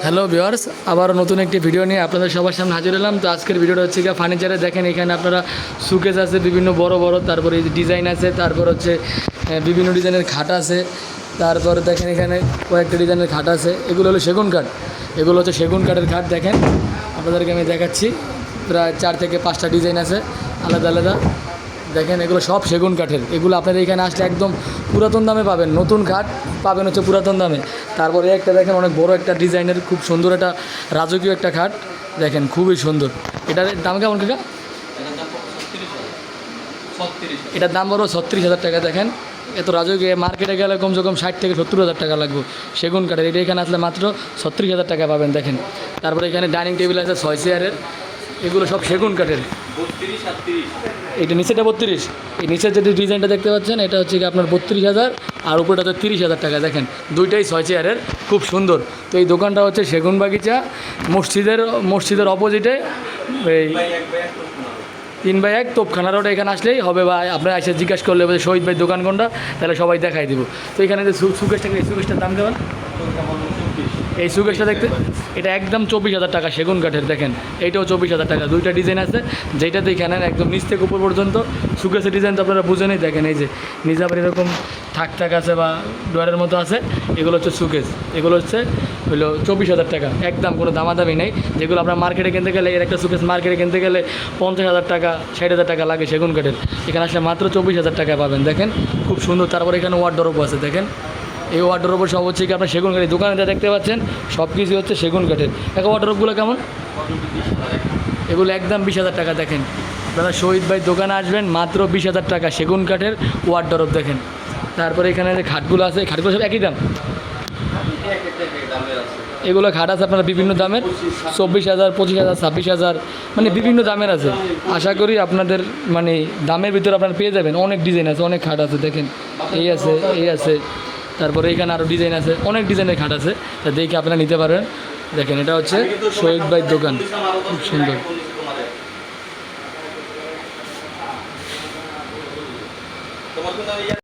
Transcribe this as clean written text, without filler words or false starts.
Hello viewers, আবারও নতুন একটি ভিডিও নিয়ে আপনাদের সবার সামনে হাজির হলাম। তো আজকের ভিডিওটা হচ্ছে গিয়ে ফার্নিচারে। দেখেন এখানে আপনারা সুকেস আছে বিভিন্ন বড় বড়, তারপরে ডিজাইন আছে, তারপর হচ্ছে বিভিন্ন ডিজাইনের খাট আছে, তারপর দেখেন এখানে কয়েকটা ডিজাইনের খাট আছে। এগুলো হলো সেগুন কাঠ, এগুলো হচ্ছে সেগুন কাঠের খাট। দেখেন আপনাদেরকে আমি দেখাচ্ছি, প্রায় 4 থেকে 5টা ডিজাইন আছে আলাদা আলাদা। দেখেন এগুলো সব সেগুন কাঠের। এগুলো আপনারা এখানে আসলে একদম পুরাতন দামে পাবেন, নতুন কাঠ পাবেন হচ্ছে পুরাতন দামে। তারপরে একটা দেখেন অনেক বড় একটা ডিজাইনের খুব সুন্দর একটা রাজকীয় একটা খাট, দেখেন খুবই সুন্দর। এটার দাম কেমন কাকা? এটার দাম বড় 36,000 টাকা। দেখেন এত রাজকীয়, মার্কেটে গেলে কমসে কম 60 থেকে 70,000 টাকা লাগবে সেগুন কাঠের। এটা এখানে আসলে মাত্র 36,000 টাকা পাবেন। দেখেন তারপরে এখানে ডাইনিং টেবিল আছে 6 চেয়ারের, এগুলো সব সেগুন কাঠের। এটা নিচেটা 32, এই নিচের যে ডিজাইনটা দেখতে পাচ্ছেন এটা হচ্ছে কি আপনার 32,000, আর উপরটা হচ্ছে 30,000 টাকা। দেখেন দুইটাই 6 চেয়ারের, খুব সুন্দর। তো এই দোকানটা হচ্ছে সেগুন বাগিচা মসজিদের অপোজিটে, এই 3/1 তোপখানা রোড। এখানে আসলেই হবে, বা আপনারা এসে জিজ্ঞাসা করলে শহীদ ভাই দোকান কোনটা, তাহলে সবাই দেখাই দিব। তো এখানে যে এই সুকেশটার দাম কেমন? এই সুকেশটা দেখতে এটা একদম 24,000 টাকা সেগুন কাঠের। দেখেন এইটাও 24,000 টাকা। দুইটা ডিজাইন আছে, যেটা দেখে নেন একদম নিচ থেকে উপর পর্যন্ত সুকেশের ডিজাইন তো আপনারা বুঝেনই। দেখেন এই যে নিজ আবার এরকম থাক আছে বা ডোয়ারের মতো আছে, এগুলো হচ্ছে সুকেশ। এগুলো হচ্ছে হলো 24,000 টাকা, একদম কোনো দামাদামি নেই। যেগুলো আপনার মার্কেটে কিনতে গেলে, এর একটা সুকেশ মার্কেটে কিনতে গেলে 50,000 টাকা 60,000 টাকা লাগে সেগুন কাঠের। এখানে আসলে মাত্র 24,000 টাকা পাবেন। দেখেন খুব সুন্দর। তারপর এখানে ওয়ার্ডরোব আছে। দেখেন এই ওয়ার্ডরোবের সব হচ্ছে কি আপনার সেগুন কাঠের। দোকানে যা দেখতে পাচ্ছেন সব কিছু হচ্ছে সেগুন কাঠের। এক ওয়ার্ডরোবগুলো কেমন? এগুলো একদম 20,000 টাকা। দেখেন আপনারা শহীদ ভাই দোকানে আসবেন, মাত্র 20,000 টাকা সেগুন কাঠের ওয়ার্ডরোব। দেখেন তারপরে এখানে যে খাটগুলো আছে, খাটগুলো সব একই দাম। এগুলো খাট আছে আপনারা বিভিন্ন দামের, 24,000, 25,000, 26,000, মানে বিভিন্ন দামের আছে। আশা করি আপনাদের মানে দামের ভিতরে আপনারা পেয়ে যাবেন। অনেক ডিজাইন আছে, অনেক খাট আছে। দেখেন এই আছে, এই আছে, তারপরে এখানে আরও ডিজাইন আছে, অনেক ডিজাইনের খাট আছে, তা দেখে আপনারা নিতে পারবেন। দেখেন এটা হচ্ছে শহীদ ভাইয়ের দোকান, খুব সুন্দর।